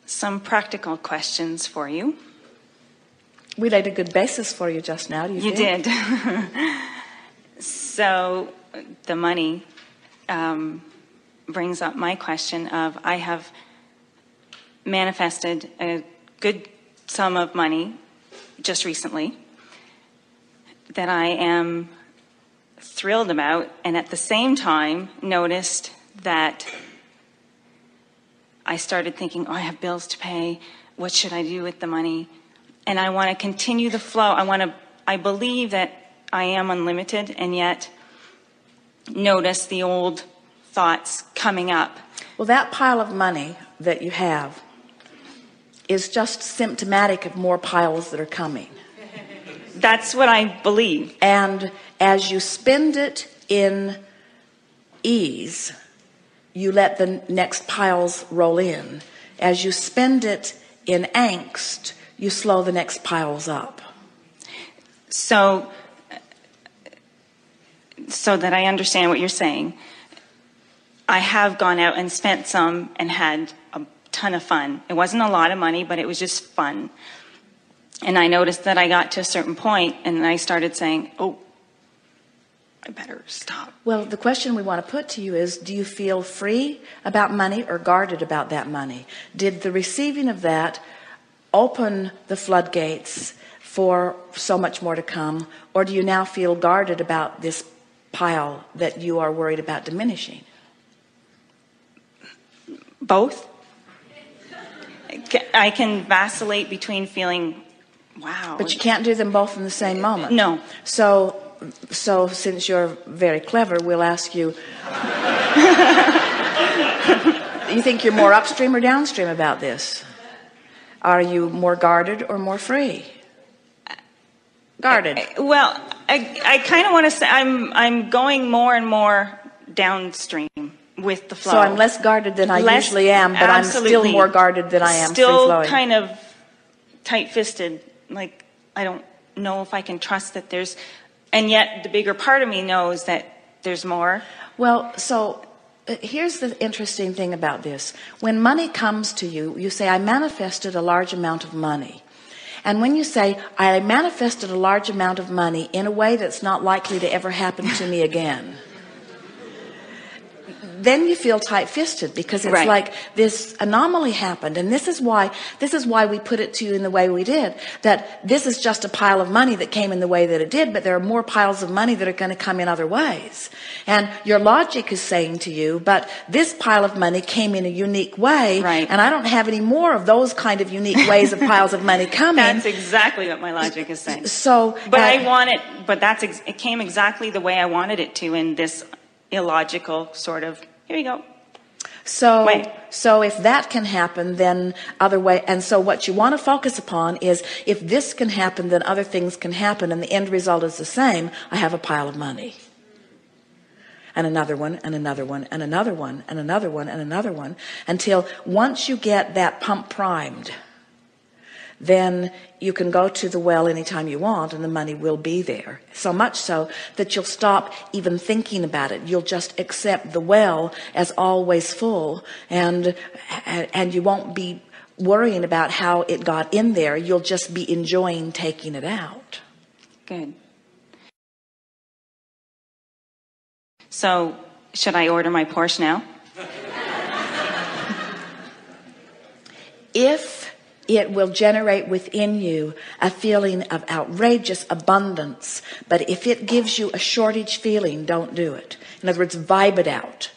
some practical questions for you. We laid a good basis for you just now. You did. So the money brings up my question of, I have manifested a good sum of money just recently that I am thrilled about, and at the same time noticed that I started thinking, oh, I have bills to pay. What should I do with the money? And I want to continue the flow. I believe that I am unlimited, and yet notice the old thoughts coming up. Well, that pile of money that you have is just symptomatic of more piles that are coming. That's what I believe. And as you spend it in ease, you let the next piles roll in. As you spend it in angst, you slow the next piles up. So that I understand what you're saying, I have gone out and spent some and had a ton of fun. It wasn't a lot of money, but it was just fun. And I noticed that I got to a certain point and I started saying, oh, I better stop. Well, the question we want to put to you is, do you feel free about money or guarded about that money? Did the receiving of that open the floodgates for so much more to come, or do you now feel guarded about this pile that you are worried about diminishing? Both. I can vacillate between feeling, wow. But you can't do them both in the same moment. No. So since you're very clever, we'll ask you, you think you're more upstream or downstream about this? Are you more guarded or more free? Guarded. Well, I kind of want to say I'm going more and more downstream with the flow. So I'm less guarded than I usually am, but absolutely. I'm still more guarded than I am still free-flowing. Kind of tight-fisted. Like, I don't know if I can trust that there's, and yet the bigger part of me knows that there's more. Well, so here's the interesting thing about this. When money comes to you, you say, I manifested a large amount of money. And when you say, I manifested a large amount of money in a way that's not likely to ever happen to me again, then you feel tight-fisted, because it's like this anomaly happened. And this is why we put it to you in the way we did, that this is just a pile of money that came in the way that it did, but there are more piles of money that are going to come in other ways. And your logic is saying to you, but this pile of money came in a unique way, and I don't have any more of those kind of unique ways of piles of money coming. That's exactly what my logic is saying. So, but I want it, but it came exactly the way I wanted it to, in this illogical sort of, here you go. So if that can happen, then other way. And so what you want to focus upon is, if this can happen, then other things can happen, and the end result is the same. I have a pile of money, and another one, and another one, and another one, and another one, and another one, until once you get that pump primed, then you can go to the well anytime you want, and the money will be there. So much so that you'll stop even thinking about it. You'll just accept the well as always full, and you won't be worrying about how it got in there. You'll just be enjoying taking it out. Good. So, should I order my Porsche now? If it will generate within you a feeling of outrageous abundance, but if it gives you a shortage feeling, don't do it. In other words, vibe it out.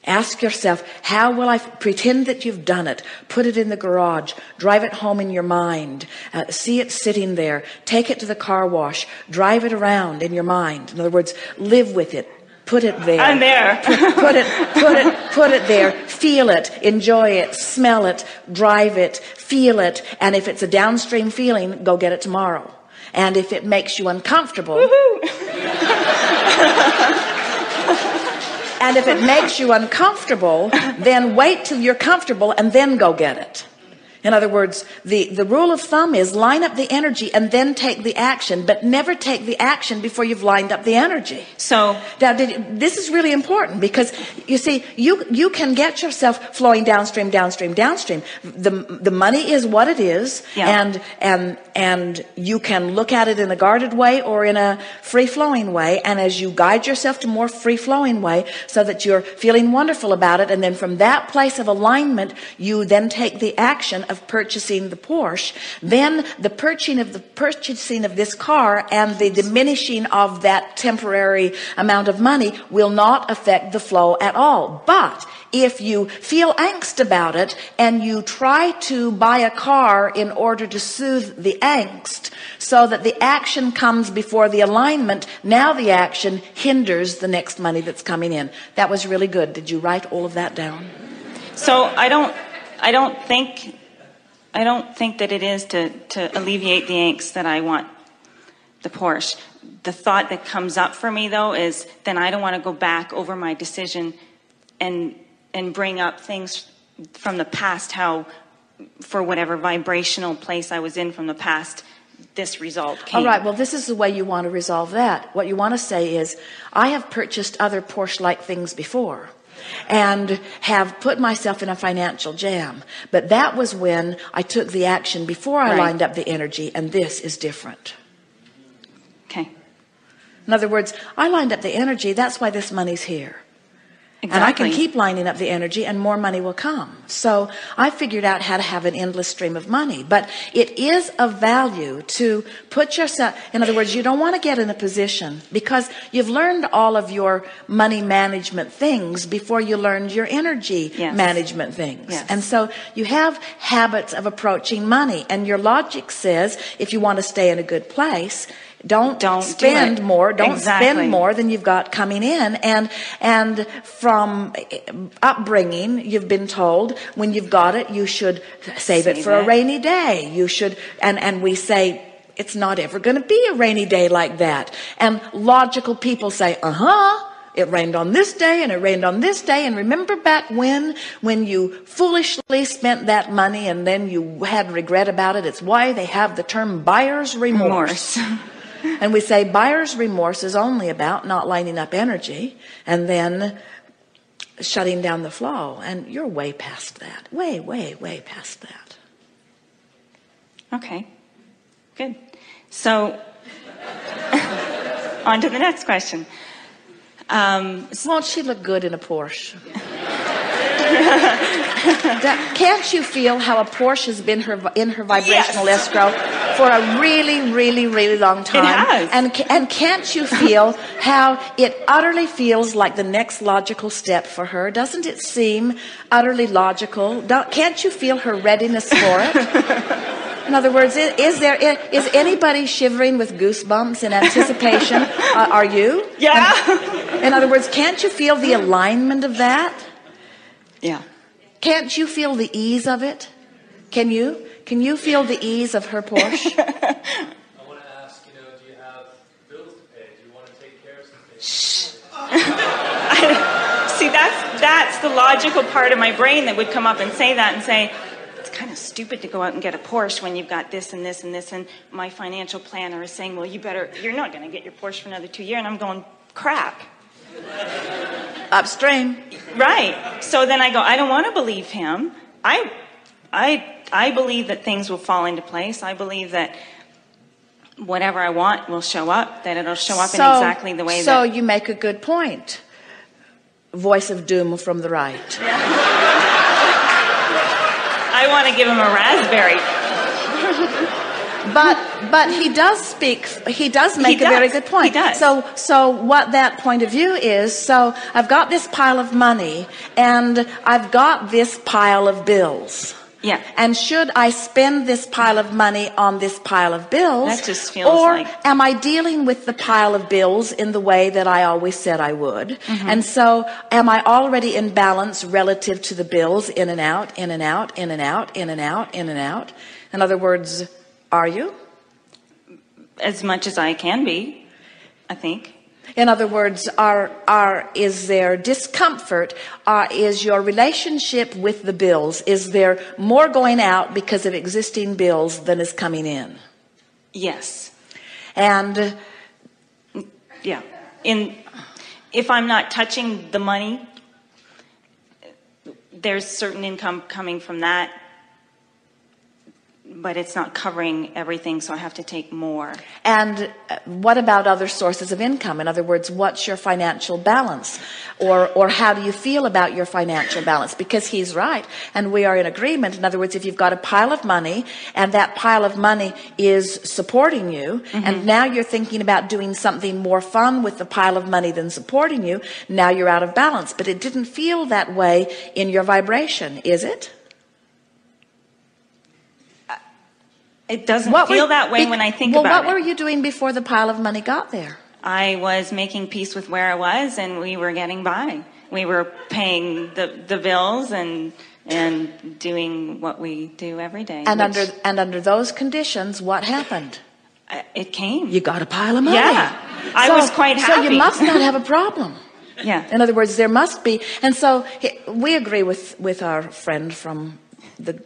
Ask yourself, how will I pretend that you've done it? Put it in the garage, drive it home in your mind, see it sitting there, take it to the car wash, drive it around in your mind. In other words, live with it. Put it there. I'm there. Put it there. Feel it. Enjoy it. Smell it. Drive it. Feel it. And if it's a downstream feeling, go get it tomorrow. And if it makes you uncomfortable, and if it makes you uncomfortable, then wait till you're comfortable and then go get it. In other words, the rule of thumb is line up the energy and then take the action, but never take the action before you've lined up the energy. So now, this is really important, because you see, you can get yourself flowing downstream, downstream, downstream. The money is what it is, yeah. and you can look at it in a guarded way or in a free-flowing way. And as you guide yourself to more free-flowing way, so that you're feeling wonderful about it, and then from that place of alignment, you then take the action of purchasing the Porsche. Then the purchasing of this car and the diminishing of that temporary amount of money will not affect the flow at all. But if you feel angst about it and you try to buy a car in order to soothe the angst, so that the action comes before the alignment, now the action hinders the next money that's coming in. That was really good. Did you write all of that down? So I don't think that it is to alleviate the angst that I want the Porsche. The thought that comes up for me, though, is then I don't want to go back over my decision and bring up things from the past, how for whatever vibrational place I was in from the past, this result came. All right, well, this is the way you want to resolve that. What you want to say is, I have purchased other Porsche-like things before and have put myself in a financial jam. But that was when I took the action before I lined up the energy, and this is different. Okay. In other words, I lined up the energy, that's why this money's here. Exactly. And I can keep lining up the energy and more money will come. So I figured out how to have an endless stream of money. But it is of value to put yourself, in other words, you don't want to get in a position, because you've learned all of your money management things before you learned your energy management things. Yes. And so you have habits of approaching money, and your logic says, if you want to stay in a good place, don't spend more. Don't spend more than you've got coming in. And from upbringing, you've been told when you've got it, you should save it for a rainy day. You should, and we say, it's not ever going to be a rainy day like that. And logical people say, it rained on this day and it rained on this day. And remember back when you foolishly spent that money and then you had regret about it. It's why they have the term buyer's remorse. And we say buyer's remorse is only about not lining up energy and then shutting down the flow. And you're way past that. Way, way, way past that. Okay, good. So on to the next question. Won't she look good in a Porsche? Can't you feel how a Porsche has been in her vibrational escrow for a really, really, really long time? It has. And can't you feel how it utterly feels like the next logical step for her? Doesn't it seem utterly logical? Can't you feel her readiness for it? In other words, is anybody shivering with goosebumps in anticipation? Are you? Yeah. In other words, can't you feel the alignment of that? Yeah. Can't you feel the ease of it? Can you? Can you feel the ease of her Porsche? I want to ask, do you have bills to pay? Do you want to take care of some things? See, that's the logical part of my brain that would come up and say that and say, it's kind of stupid to go out and get a Porsche when you've got this and this and this, and my financial planner is saying, well, you're not going to get your Porsche for another 2 years, and I'm going, crap. Upstream. Right. So then I go, I don't want to believe him. I believe that things will fall into place. I believe that whatever I want will show up, that it'll show up in exactly the way that... So you make a good point. Voice of doom from the right. I want to give him a raspberry. But he does make a very good point. He does. So what that point of view is, so I've got this pile of money and I've got this pile of bills. Yeah. And should I spend this pile of money on this pile of bills? That just feels or like... am I dealing with the pile of bills in the way that I always said I would? Mm-hmm. And so am I already in balance relative to the bills, in and out, in and out, in and out, in and out, in and out? In other words, are you? As much as I can be, I think. In other words, is there discomfort? Is your relationship with the bills, is there more going out because of existing bills than is coming in? Yes. And yeah. If I'm not touching the money, there's certain income coming from that, but it's not covering everything, so I have to take more. And what about other sources of income? In other words, what's your financial balance? Or how do you feel about your financial balance? Because he's right, and we are in agreement. In other words, if you've got a pile of money, and that pile of money is supporting you, and now you're thinking about doing something more fun with the pile of money than supporting you, now you're out of balance. But it didn't feel that way in your vibration, is it? It doesn't feel that way when I think about it. Well, what were you doing before the pile of money got there? I was making peace with where I was, and we were getting by. We were paying the bills and doing what we do every day. And under those conditions, what happened? It came. You got a pile of money. Yeah, I was quite happy. So you must not have a problem. Yeah. In other words, there must be. And so we agree with our friend from the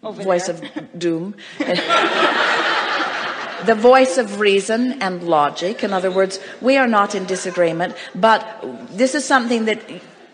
voice of doom. The voice of reason and logic. In other words, we are not in disagreement, but this is something that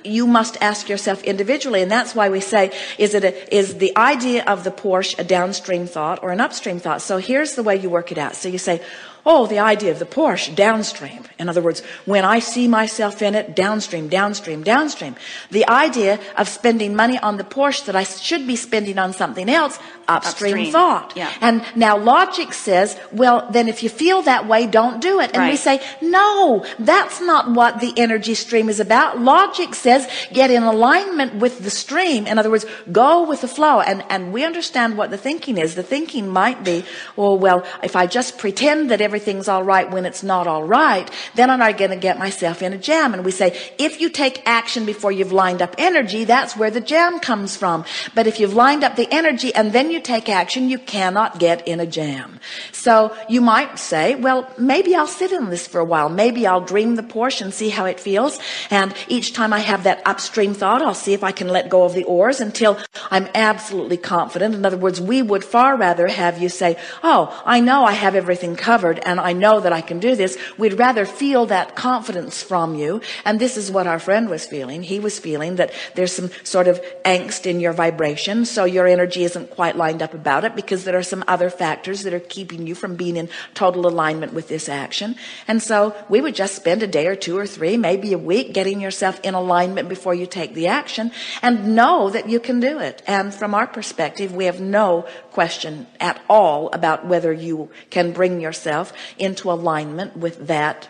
you must ask yourself individually, and that's why we say, is the idea of the Porsche a downstream thought or an upstream thought? So here's the way you work it out. So you say, oh, the idea of the Porsche, downstream. In other words, when I see myself in it, downstream, downstream, downstream. The idea of spending money on the Porsche that I should be spending on something else, upstream thought. Yeah. And now logic says, well, then if you feel that way, don't do it. And we say, no, that's not what the energy stream is about. Logic says, get in alignment with the stream. In other words, go with the flow. And we understand what the thinking is. The thinking might be, oh, well, if I just pretend that everything's all right when it's not all right, then I'm not going to get myself in a jam. And we say, if you take action before you've lined up energy, that's where the jam comes from. But if you've lined up the energy and then you take action, you cannot get in a jam. So you might say, well, maybe I'll sit in this for a while. Maybe I'll dream the Porsche and see how it feels. And each time I have that upstream thought, I'll see if I can let go of the oars until I'm absolutely confident. In other words, we would far rather have you say, oh, I know I have everything covered and I know that I can do this. We'd rather feel that confidence from you. And this is what our friend was feeling. He was feeling that there's some sort of angst in your vibration. So your energy isn't quite lined up about it because there are some other factors that are keeping you from being in total alignment with this action. And so we would just spend a day or two or three, maybe a week, getting yourself in alignment before you take the action and know that you can do it. And from our perspective, we have no question at all about whether you can bring yourself into alignment with that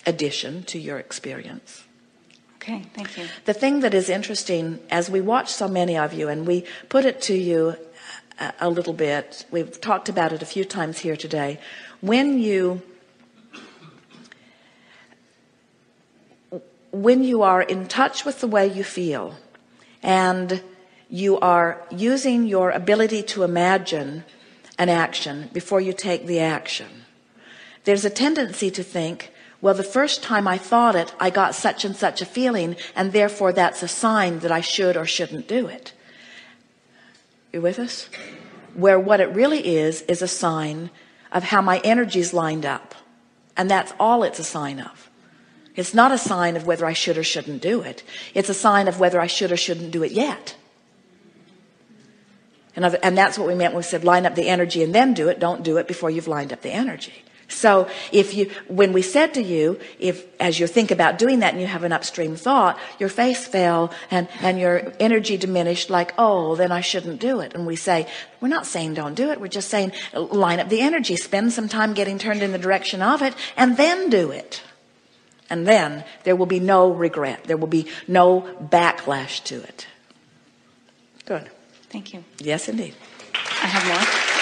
addition to your experience. Okay, thank you. The thing that is interesting, as we watch so many of you, and we put it to you a little bit, we've talked about it a few times here today, when you are in touch with the way you feel and you are using your ability to imagine an action before you take the action, there's a tendency to think, well, the first time I thought it, I got such and such a feeling, and therefore that's a sign that I should or shouldn't do it. You with us? Where what it really is a sign of how my energy's lined up. And that's all it's a sign of. It's not a sign of whether I should or shouldn't do it. It's a sign of whether I should or shouldn't do it yet. And that's what we meant when we said line up the energy and then do it. Don't do it before you've lined up the energy. So when we said to you, as you think about doing that and you have an upstream thought, your face fell and your energy diminished, like, oh, then I shouldn't do it. And we say, we're not saying don't do it. We're just saying line up the energy, spend some time getting turned in the direction of it, and then do it. And then there will be no regret. There will be no backlash to it. Good. Thank you. Yes, indeed. I have more.